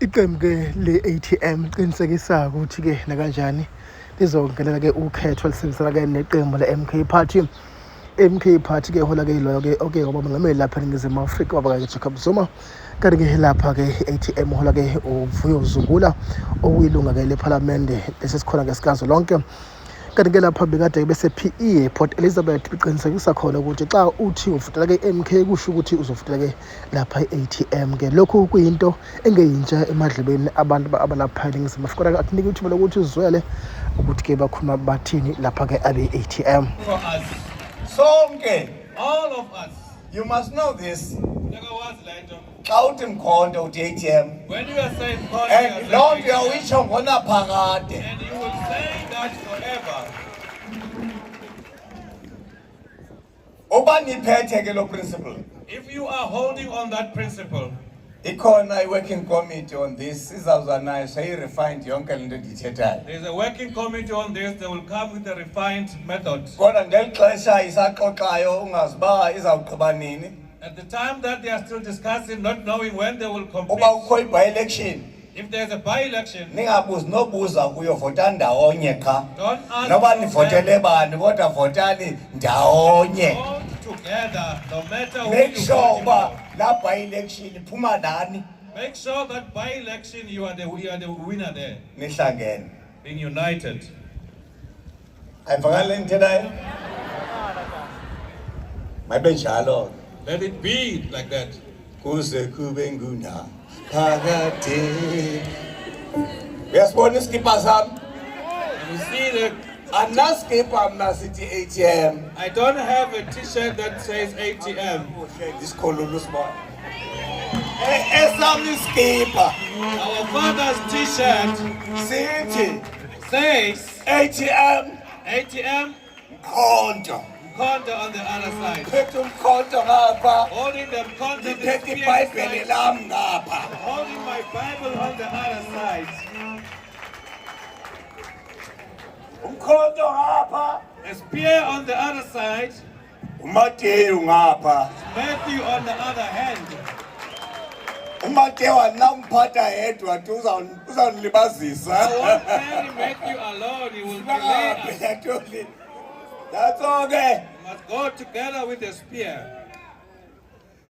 Iqembu ke le-ATM liqinisekisa ukuthi ke nakanjani lizongenela ke ukhetho lisebenzisana ke neqembu le-MK Party. MK Party ke hola ke yiloyo ke oke ngoba mongameli lapha eNingizimu Afrika baba ke Jacob Zuma, kanti ke lapha ke ATM hola ke uVuyo Zungula okuyilunga ke lePhalamende lesesikhona ke sikazo lonke. Kanti ke lapha bekade bese PE Port Elizabeth biqinisekisa khona ukuthi xa uthi uvotela ke MK kusho ukuthi uzovotela ke lapha i-ATM ke. Lokhu kuyinto engeyintsha emadlebeni abantu abalapha eNingizimu Afrika, kodwa akunika ithuba lokuthi uzwele ukuthi ke bakhuluma bathini lapha ke abe-ATM. For us, sonke, all of us, you must know this. Xa uthi Mkhonto uthi ATM, When you are saying Mkhonto, and loo nto uyawutsho ngonaphakade. and you will say that forever. Uba niphethe ke lo principle, If you are holding on that principle, ikhona i-working committee on this, izawuza nayo seyi-refined yonke le nto ndiyithethayo. there is a working committee on this. They will come with a refined method. Kodwa ngeli xesha isaxoxayo ungazi uba izawugqiba nini. At the time that they are still discussing, not knowing when they will complete, Uba kukho i-by-election, if there is a by-election, ningabuzi nobuza kuyovota ndawonye qha. don't ask Noba for nivotele bani kodwa votani ndawonye. vote together, no matter who Make you sure vote uba for. la by-election iphuma nani Make sure that by-election you are the winner there, nihlangene. being united. Ayivakali le ndithethayo? Mayibe njalo. Let it be like that. Kuze kube nguna phakade. Uyasibona iskipa sami? And you see that Anaskipa mna sithi ATM. I don't have a t-shirt that says ATM. Isikhululo sibona. Esami iskipa Our father's t-shirt sithi says ATM ATM, Mkhonto. Mkhonto on the other side. Phethe umkhonto ngapha. Holding the Mkhonto, the Ngiphethe spear iBhayibheli side, lami ngapha. holding my Bible on the other side. Umkhonto ngapha. A spear on the other side, uMateyu ngapha. Matthew on the other hand. uMateyu anamphatha yedwa nto uzawunilibazisa. I won't carry Matthew alone, he will delay us. That's okay. We must go together with the spear.